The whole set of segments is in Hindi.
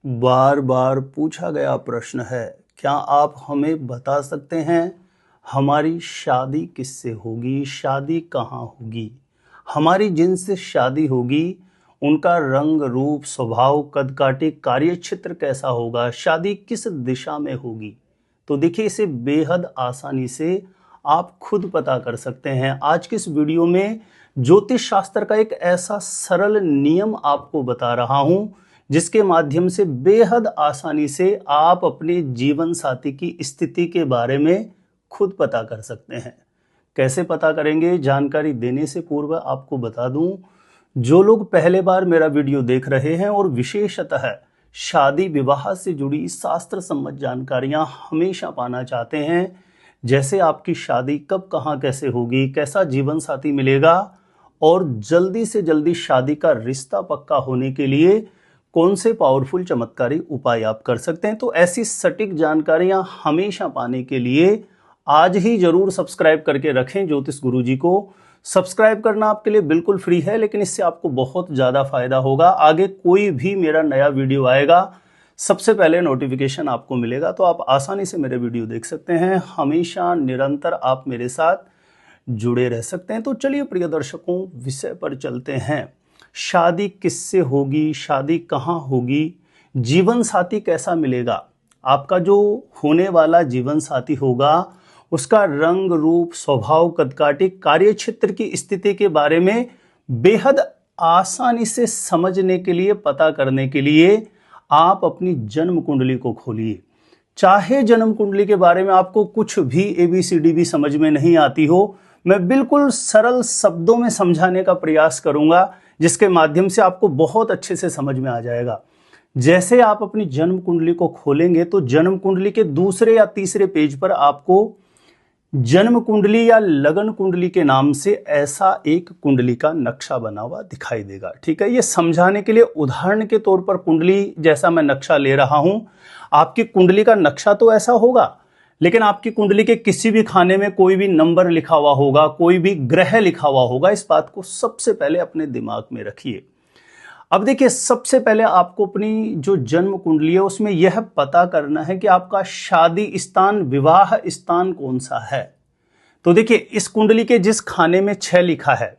बार बार पूछा गया प्रश्न है, क्या आप हमें बता सकते हैं हमारी शादी किससे होगी, शादी कहाँ होगी, हमारी जिनसे शादी होगी उनका रंग रूप स्वभाव कद काठी कार्यक्षेत्र कैसा होगा, शादी किस दिशा में होगी। तो देखिए, इसे बेहद आसानी से आप खुद पता कर सकते हैं। आज के इस वीडियो में ज्योतिष शास्त्र का एक ऐसा सरल नियम आपको बता रहा हूं जिसके माध्यम से बेहद आसानी से आप अपने जीवन साथी की स्थिति के बारे में खुद पता कर सकते हैं। कैसे पता करेंगे, जानकारी देने से पूर्व आपको बता दूं, जो लोग पहले बार मेरा वीडियो देख रहे हैं और विशेषतः शादी विवाह से जुड़ी शास्त्र सम्मत जानकारियां हमेशा पाना चाहते हैं, जैसे आपकी शादी कब कहां कैसे होगी, कैसा जीवन साथी मिलेगा और जल्दी से जल्दी शादी का रिश्ता पक्का होने के लिए कौन से पावरफुल चमत्कारी उपाय आप कर सकते हैं, तो ऐसी सटीक जानकारियां हमेशा पाने के लिए आज ही जरूर सब्सक्राइब करके रखें ज्योतिष गुरुजी को। सब्सक्राइब करना आपके लिए बिल्कुल फ्री है, लेकिन इससे आपको बहुत ज़्यादा फायदा होगा। आगे कोई भी मेरा नया वीडियो आएगा सबसे पहले नोटिफिकेशन आपको मिलेगा, तो आप आसानी से मेरे वीडियो देख सकते हैं। हमेशा निरंतर आप मेरे साथ जुड़े रह सकते हैं। तो चलिए प्रिय दर्शकों, विषय पर चलते हैं। शादी किससे होगी, शादी कहाँ होगी, जीवन साथी कैसा मिलेगा। आपका जो होने वाला जीवन साथी होगा उसका रंग रूप स्वभाव कद काठी कार्यक्षेत्र की स्थिति के बारे में बेहद आसानी से समझने के लिए, पता करने के लिए आप अपनी जन्म कुंडली को खोलिए। चाहे जन्म कुंडली के बारे में आपको कुछ भी ABCD भी समझ में नहीं आती हो, मैं बिल्कुल सरल शब्दों में समझाने का प्रयास करूंगा, जिसके माध्यम से आपको बहुत अच्छे से समझ में आ जाएगा। जैसे आप अपनी जन्म कुंडली को खोलेंगे तो जन्म कुंडली के दूसरे या तीसरे पेज पर आपको जन्म कुंडली या लगन कुंडली के नाम से ऐसा एक कुंडली का नक्शा बना हुआ दिखाई देगा। ठीक है, ये समझाने के लिए उदाहरण के तौर पर कुंडली जैसा मैं नक्शा ले रहा हूं, आपकी कुंडली का नक्शा तो ऐसा होगा, लेकिन आपकी कुंडली के किसी भी खाने में कोई भी नंबर लिखा हुआ होगा, कोई भी ग्रह लिखा हुआ होगा। इस बात को सबसे पहले अपने दिमाग में रखिए। अब देखिए, सबसे पहले आपको अपनी जो जन्म कुंडली है उसमें यह पता करना है कि आपका शादी स्थान, विवाह स्थान कौन सा है। तो देखिए, इस कुंडली के जिस खाने में 6 लिखा है,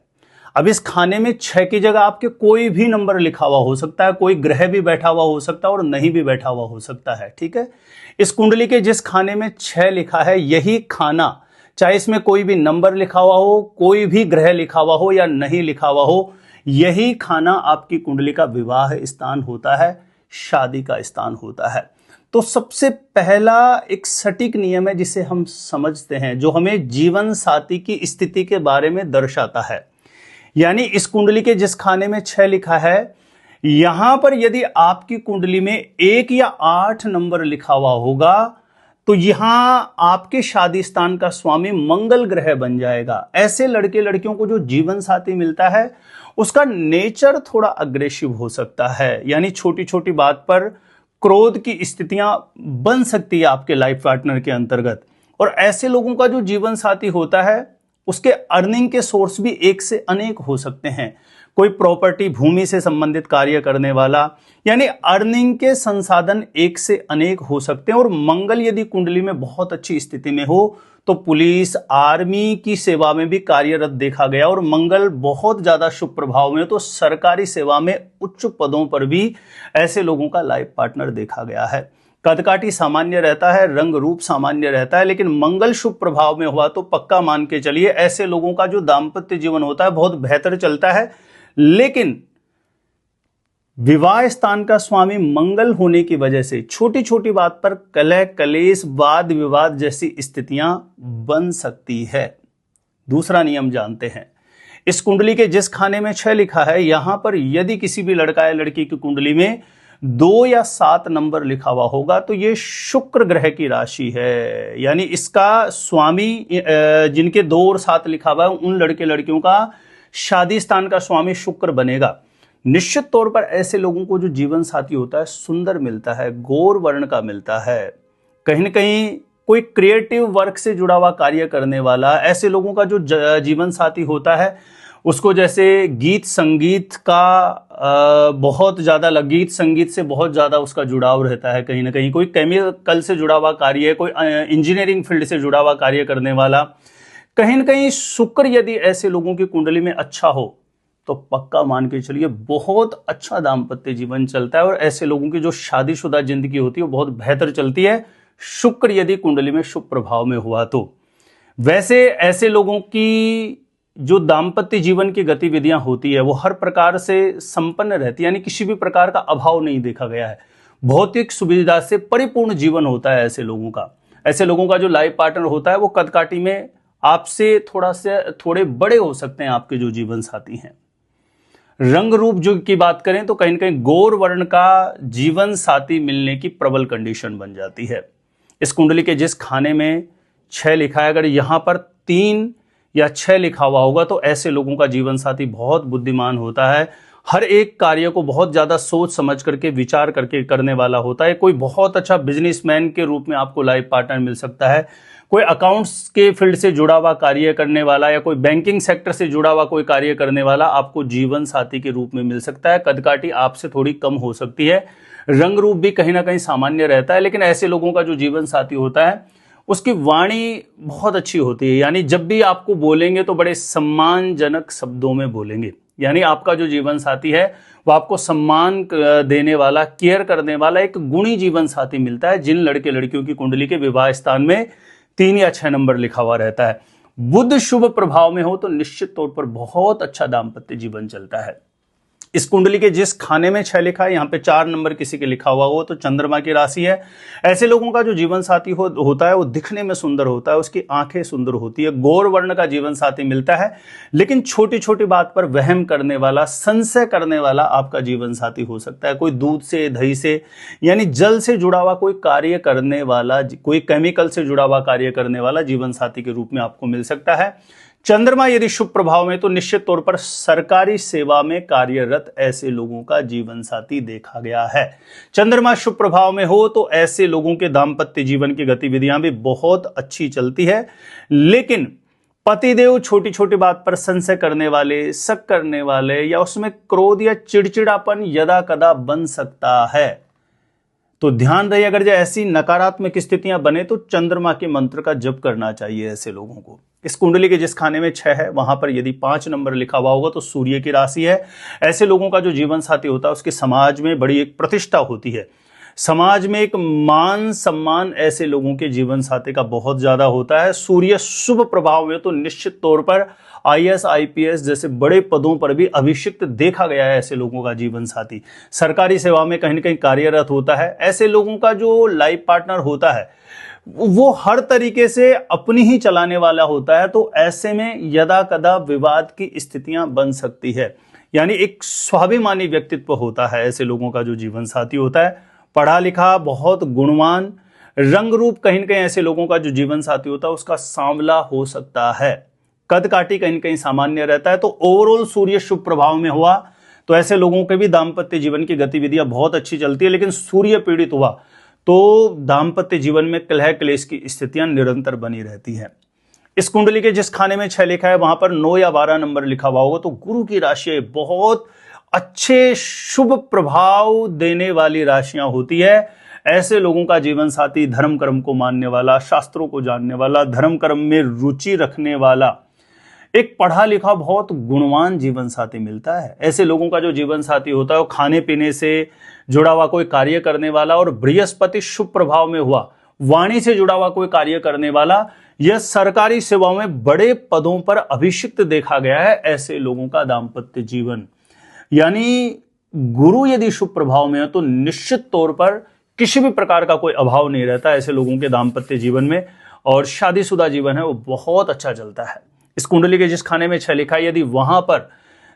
अब इस खाने में 6 की जगह आपके कोई भी नंबर लिखा हुआ हो सकता है, कोई ग्रह भी बैठा हुआ हो सकता है और नहीं भी बैठा हुआ हो सकता है। ठीक है, इस कुंडली के जिस खाने में 6 लिखा है, यही खाना, चाहे इसमें कोई भी नंबर लिखा हुआ हो, कोई भी ग्रह लिखा हुआ हो या नहीं लिखा हुआ हो, यही खाना आपकी कुंडली का विवाह स्थान होता है, शादी का स्थान होता है। तो सबसे पहला एक सटीक नियम है जिसे हम समझते हैं, जो हमें जीवन साथी की स्थिति के बारे में दर्शाता है। यानी इस कुंडली के जिस खाने में 6 लिखा है, यहां पर यदि आपकी कुंडली में 1 या 8 नंबर लिखा हुआ होगा तो यहां आपके शादी स्थान का स्वामी मंगल ग्रह बन जाएगा। ऐसे लड़के लड़कियों को जो जीवन साथी मिलता है उसका नेचर थोड़ा अग्रेसिव हो सकता है, यानी छोटी छोटी बात पर क्रोध की स्थितियां बन सकती है आपके लाइफ पार्टनर के अंतर्गत। और ऐसे लोगों का जो जीवन साथी होता है उसके अर्निंग के सोर्स भी एक से अनेक हो सकते हैं। कोई प्रॉपर्टी, भूमि से संबंधित कार्य करने वाला, यानी अर्निंग के संसाधन एक से अनेक हो सकते हैं। और मंगल यदि कुंडली में बहुत अच्छी स्थिति में हो तो पुलिस, आर्मी की सेवा में भी कार्यरत देखा गया। और मंगल बहुत ज्यादा शुभ प्रभाव में तो सरकारी सेवा में उच्च पदों पर भी ऐसे लोगों का लाइफ पार्टनर देखा गया है। कदकाठी सामान्य रहता है, रंग रूप सामान्य रहता है, लेकिन मंगल शुभ प्रभाव में हुआ तो पक्का मान के चलिए ऐसे लोगों का जो दाम्पत्य जीवन होता है बहुत बेहतर चलता है। लेकिन विवाह स्थान का स्वामी मंगल होने की वजह से छोटी छोटी बात पर कलह, कलेश, वाद विवाद जैसी स्थितियां बन सकती है। दूसरा नियम जानते हैं। इस कुंडली के जिस खाने में 6 लिखा है, यहां पर यदि किसी भी लड़का या लड़की की कुंडली में 2 या 7 नंबर लिखा हुआ होगा तो ये शुक्र ग्रह की राशि है। यानी इसका स्वामी, जिनके 2 और 7 लिखा हुआ है, उन लड़के लड़कियों का शादी स्थान का स्वामी शुक्र बनेगा। निश्चित तौर पर ऐसे लोगों को जो जीवन साथी होता है सुंदर मिलता है, गौर वर्ण का मिलता है, कहीं ना कहीं कोई क्रिएटिव वर्क से जुड़ा हुआ कार्य करने वाला। ऐसे लोगों का जो जीवन साथी होता है उसको जैसे गीत संगीत का बहुत ज़्यादा गीत संगीत से बहुत ज़्यादा उसका जुड़ाव रहता है। कहीं ना कहीं कोई केमिकल से जुड़ा हुआ कार्य है, कोई इंजीनियरिंग फील्ड से जुड़ा हुआ कार्य करने वाला, कहीं ना कहीं शुक्र यदि ऐसे लोगों की कुंडली में अच्छा हो तो पक्का मान के चलिए बहुत अच्छा दाम्पत्य जीवन चलता है। और ऐसे लोगों की जो शादीशुदा जिंदगी होती है वो बहुत बेहतर चलती है, शुक्र यदि कुंडली में शुभ प्रभाव में हुआ तो। वैसे ऐसे लोगों की जो दाम्पत्य जीवन की गतिविधियां होती है वो हर प्रकार से संपन्न रहती है, यानी किसी भी प्रकार का अभाव नहीं देखा गया है। भौतिक सुविधा से परिपूर्ण जीवन होता है ऐसे लोगों का। ऐसे लोगों का जो लाइफ पार्टनर होता है वो कदकाठी में आपसे थोड़े बड़े हो सकते हैं, आपके जो जीवन साथी हैं। रंग रूप जो की बात करें तो कहीं ना कहीं गौर वर्ण का जीवन साथी मिलने की प्रबल कंडीशन बन जाती है। इस कुंडली के जिस खाने में 6 लिखा है, अगर यहां पर 3 या 6 लिखा हुआ होगा तो ऐसे लोगों का जीवन साथी बहुत बुद्धिमान होता है, हर एक कार्य को बहुत ज्यादा सोच समझ करके विचार करके करने वाला होता है। कोई बहुत अच्छा बिजनेसमैन के रूप में आपको लाइफ पार्टनर मिल सकता है, कोई अकाउंट्स के फील्ड से जुड़ा हुआ कार्य करने वाला या कोई बैंकिंग सेक्टर से जुड़ा हुआ कोई कार्य करने वाला आपको जीवन साथी के रूप में मिल सकता है। कदकाठी आपसे थोड़ी कम हो सकती है, रंग रूप भी कहीं ना कहीं सामान्य रहता है, लेकिन ऐसे लोगों का जो जीवन साथी होता है उसकी वाणी बहुत अच्छी होती है, यानी जब भी आपको बोलेंगे तो बड़े सम्मानजनक शब्दों में बोलेंगे। यानी आपका जो जीवन साथी है वो आपको सम्मान देने वाला, केयर करने वाला एक गुणी जीवन साथी मिलता है जिन लड़के लड़कियों की कुंडली के विवाह स्थान में 3 या 6 नंबर लिखा हुआ रहता है। बुध शुभ प्रभाव में हो तो निश्चित तौर पर बहुत अच्छा दाम्पत्य जीवन चलता है। इस कुंडली के जिस खाने में 6 लिखा है, यहाँ पे 4 नंबर किसी के लिखा हुआ हो तो चंद्रमा की राशि है। ऐसे लोगों का जो जीवन साथी होता है वो दिखने में सुंदर होता है, उसकी आंखें सुंदर होती है, गौर वर्ण का जीवन साथी मिलता है, लेकिन छोटी छोटी बात पर वहम करने वाला, संशय करने वाला आपका जीवन साथी हो सकता है। कोई दूध से, दही से, यानी जल से जुड़ा हुआ कोई कार्य करने वाला, कोई केमिकल से जुड़ा हुआ कार्य करने वाला जीवन साथी के रूप में आपको मिल सकता है। चंद्रमा यदि शुभ प्रभाव में तो निश्चित तौर पर सरकारी सेवा में कार्यरत ऐसे लोगों का जीवन साथी देखा गया है। चंद्रमा शुभ प्रभाव में हो तो ऐसे लोगों के दाम्पत्य जीवन की गतिविधियां भी बहुत अच्छी चलती है, लेकिन पतिदेव छोटी छोटी बात पर संशय करने वाले, शक करने वाले या उसमें क्रोध या चिड़चिड़ापन यदा कदा बन सकता है। तो ध्यान रहे, अगर जो ऐसी नकारात्मक स्थितियां बने तो चंद्रमा के मंत्र का जप करना चाहिए ऐसे लोगों को। इस कुंडली के जिस खाने में 6 है वहां पर यदि 5 नंबर लिखा हुआ होगा तो सूर्य की राशि है। ऐसे लोगों का जो जीवन साथी होता है उसके समाज में बड़ी एक प्रतिष्ठा होती है, समाज में एक मान सम्मान ऐसे लोगों के जीवन साथी का बहुत ज्यादा होता है। सूर्य शुभ प्रभाव में तो निश्चित तौर पर IAS IPS जैसे बड़े पदों पर भी अभिषिक्त देखा गया है ऐसे लोगों का जीवन साथी। सरकारी सेवा में कहीं ना कहीं कार्यरत होता है। ऐसे लोगों का जो लाइफ पार्टनर होता है वो हर तरीके से अपनी ही चलाने वाला होता है, तो ऐसे में यदा कदा विवाद की स्थितियां बन सकती है। यानी एक स्वाभिमानी व्यक्तित्व होता है ऐसे लोगों का जो जीवन साथी होता है, पढ़ा लिखा, बहुत गुणवान, रंग रूप कहीं ना कहीं ऐसे लोगों का जो जीवन साथी होता है उसका सांवला हो सकता है, कद काठी कहीं ना कहीं सामान्य रहता है। तो ओवरऑल सूर्य शुभ प्रभाव में हुआ तो ऐसे लोगों के भी दाम्पत्य जीवन की गतिविधियां बहुत अच्छी चलती है, लेकिन सूर्य पीड़ित हुआ तो दाम्पत्य जीवन में कलह क्लेश की स्थितियां निरंतर बनी रहती है। इस कुंडली के जिस खाने में 6 लिखा है वहां पर 9 या 12 नंबर लिखा हुआ होगा तो गुरु की राशि बहुत अच्छे शुभ प्रभाव देने वाली राशियां होती है। ऐसे लोगों का जीवन साथी धर्म कर्म को मानने वाला, शास्त्रों को जानने वाला, धर्म कर्म में रुचि रखने वाला, एक पढ़ा लिखा बहुत गुणवान जीवन साथी मिलता है। ऐसे लोगों का जो जीवन साथी होता है वो खाने पीने से जुड़ा हुआ कोई कार्य करने वाला, और बृहस्पति शुभ प्रभाव में हुआ वाणी से जुड़ा हुआ कोई कार्य करने वाला, यह सरकारी सेवाओं में बड़े पदों पर अभिषिक्त देखा गया है ऐसे लोगों का दाम्पत्य जीवन। यानी गुरु यदि शुभ प्रभाव में है तो निश्चित तौर पर किसी भी प्रकार का कोई अभाव नहीं रहता ऐसे लोगों के दाम्पत्य जीवन में, और शादीशुदा जीवन है वो बहुत अच्छा चलता है। इस कुंडली के जिस खाने में 6 लिखा है यदि वहां पर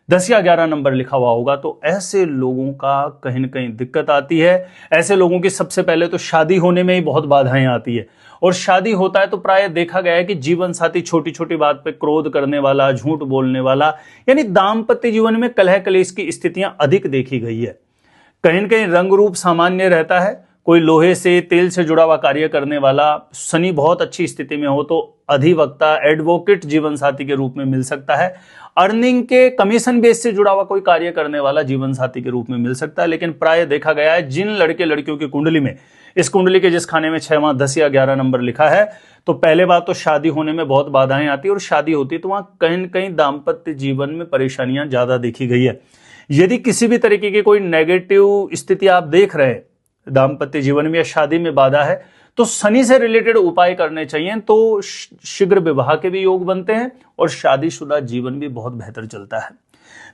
10 या 11 नंबर लिखा हुआ होगा तो ऐसे लोगों का कहीं ना कहीं दिक्कत आती है। ऐसे लोगों की सबसे पहले तो शादी होने में ही बहुत बाधाएं आती है, और शादी होता है तो प्राय देखा गया है कि जीवन साथी छोटी छोटी बात पे क्रोध करने वाला, झूठ बोलने वाला, यानी दाम्पत्य जीवन में कलह कलेश की स्थितियां अधिक देखी गई है। कहीं न कहीं रंग रूप सामान्य रहता है, कोई लोहे से, तेल से जुड़ा हुआ कार्य करने वाला, शनि बहुत अच्छी स्थिति में हो तो अधिवक्ता, एडवोकेट जीवन साथी के रूप में मिल सकता है। अर्निंग के कमीशन बेस से जुड़ा हुआ कोई कार्य करने वाला जीवन साथी के रूप में मिल सकता है। लेकिन प्राय देखा गया है जिन लड़के लड़कियों की कुंडली में, इस कुंडली के जिस खाने में 6वां 10 या 11 नंबर लिखा है, तो पहले बात तो शादी होने में बहुत बाधाएं आती है, और शादी होती है तो वहां कहीं न कहीं दाम्पत्य जीवन में परेशानियां ज्यादा देखी गई है। यदि किसी भी तरीके की कोई नेगेटिव स्थिति आप देख रहे हैं दाम्पत्य जीवन में या शादी में बाधा है, तो शनि से रिलेटेड उपाय करने चाहिए, तो शीघ्र विवाह के भी योग बनते हैं और शादीशुदा जीवन भी बहुत बेहतर चलता है।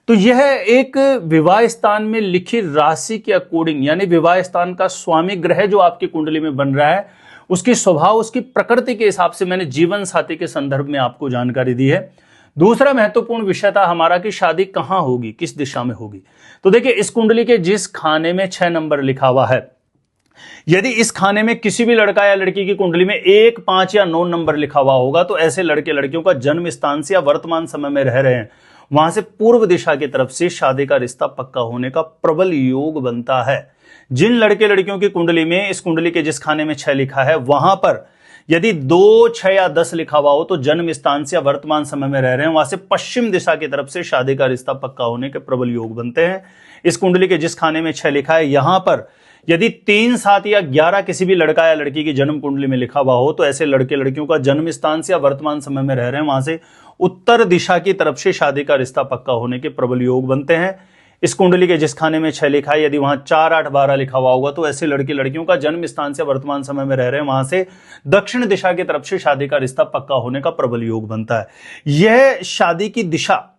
तो यह एक विवाह स्थान में लिखी राशि के अकॉर्डिंग, यानी विवाह स्थान का स्वामी ग्रह जो आपकी कुंडली में बन रहा है, उसकी स्वभाव, उसकी प्रकृति के हिसाब से मैंने जीवन साथी के संदर्भ में आपको जानकारी दी है। दूसरा महत्वपूर्ण विषय था हमारा कि शादी कहां होगी, किस दिशा में होगी। तो देखिए, इस कुंडली के जिस खाने में 6 नंबर लिखा हुआ है, यदि इस खाने में किसी भी लड़का या लड़की की कुंडली में 1, 5 या 9 नंबर लिखा हुआ होगा, तो ऐसे लड़के लड़कियों का जन्म स्थान से या वर्तमान समय में रह रहे हैं वहां से पूर्व दिशा की तरफ से शादी का रिश्ता पक्का होने का प्रबल योग बनता है। जिन लड़के लड़कियों की कुंडली में इस कुंडली के जिस खाने में 6 लिखा है, वहां पर यदि 2, 6 या 10 लिखा हुआ हो, तो जन्म स्थान से या वर्तमान समय में रह रहे हैं वहां से पश्चिम दिशा की तरफ से शादी का रिश्ता पक्का होने के प्रबल योग बनते हैं। इस कुंडली के जिस खाने में 6 लिखा है, यहां पर यदि 3, 7 या 11 किसी भी लड़का या लड़की की जन्म कुंडली में लिखा हुआ हो, तो ऐसे लड़के लड़कियों का जन्म स्थान से या वर्तमान समय में रह रहे हैं वहां से उत्तर दिशा की तरफ से शादी का रिश्ता पक्का होने के प्रबल योग बनते हैं। इस कुंडली के जिस खाने में 6 लिखा है, यदि वहां 4, 8, 12 लिखा हुआ होगा, तो ऐसे लड़के लड़कियों का जन्म स्थान से वर्तमान समय में रह रहे हैं वहां से दक्षिण दिशा की तरफ से शादी का रिश्ता पक्का होने का प्रबल योग बनता है। यह शादी की दिशा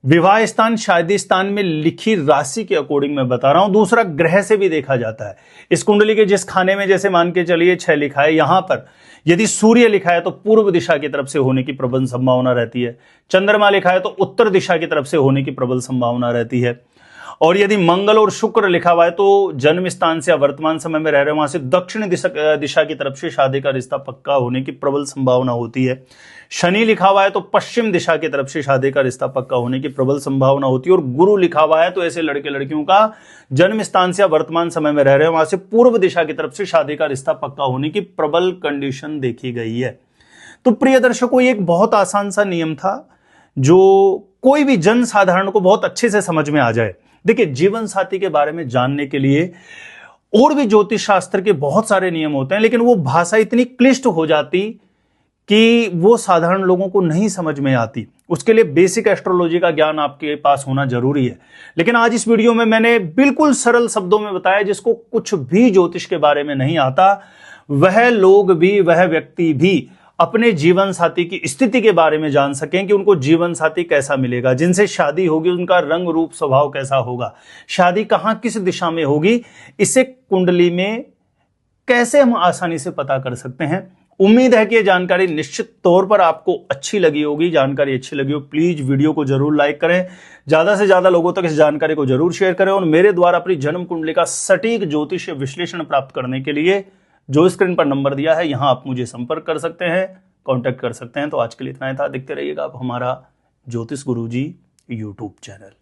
विवाह स्थान, शादी स्थान में लिखी राशि के अकॉर्डिंग मैं बता रहा हूं। दूसरा, ग्रह से भी देखा जाता है। इस कुंडली के जिस खाने में जैसे मान के चलिए 6 लिखा है, यहां पर यदि सूर्य लिखा है तो पूर्व दिशा की तरफ से होने की प्रबल संभावना रहती है। चंद्रमा लिखा है तो उत्तर दिशा की तरफ से होने की प्रबल संभावना रहती है। और यदि मंगल और शुक्र लिखा हुआ है तो जन्म स्थान से या वर्तमान समय में रह रहे हैं वहां से दक्षिण दिशा की तरफ से शादी का रिश्ता पक्का होने की प्रबल संभावना होती है। शनि लिखा हुआ है तो पश्चिम दिशा की तरफ से शादी का रिश्ता पक्का होने की प्रबल संभावना होती है। और गुरु लिखा हुआ है तो ऐसे लड़के लड़कियों का जन्म स्थान से या वर्तमान समय में रह रहे हैं वहां से पूर्व दिशा की तरफ से शादी का रिश्ता पक्का होने की प्रबल कंडीशन देखी गई है। तो प्रिय दर्शकों, ये एक बहुत आसान सा नियम था जो कोई भी जन साधारण को बहुत अच्छे से समझ में आ जाए। देखिए, जीवन साथी के बारे में जानने के लिए और भी ज्योतिष शास्त्र के बहुत सारे नियम होते हैं, लेकिन वो भाषा इतनी क्लिष्ट हो जाती कि वो साधारण लोगों को नहीं समझ में आती। उसके लिए बेसिक एस्ट्रोलॉजी का ज्ञान आपके पास होना जरूरी है। लेकिन आज इस वीडियो में मैंने बिल्कुल सरल शब्दों में बताया, जिसको कुछ भी ज्योतिष के बारे में नहीं आता, वह लोग भी, वह व्यक्ति भी अपने जीवन साथी की स्थिति के बारे में जान सकें कि उनको जीवन साथी कैसा मिलेगा, जिनसे शादी होगी उनका रंग रूप स्वभाव कैसा होगा, शादी कहां किस दिशा में होगी, इसे कुंडली में कैसे हम आसानी से पता कर सकते हैं। उम्मीद है कि यह जानकारी निश्चित तौर पर आपको अच्छी लगी होगी। जानकारी अच्छी लगी हो प्लीज वीडियो को जरूर लाइक करें, ज्यादा से ज्यादा लोगों तक इस जानकारी को जरूर शेयर करें, और मेरे द्वारा अपनी जन्म कुंडली का सटीक ज्योतिष विश्लेषण प्राप्त करने के लिए जो स्क्रीन पर नंबर दिया है, यहां आप मुझे संपर्क कर सकते हैं, कांटेक्ट कर सकते हैं। तो आज के लिए इतना ही था। देखते रहिएगा आप हमारा ज्योतिष गुरुजी यूट्यूब चैनल।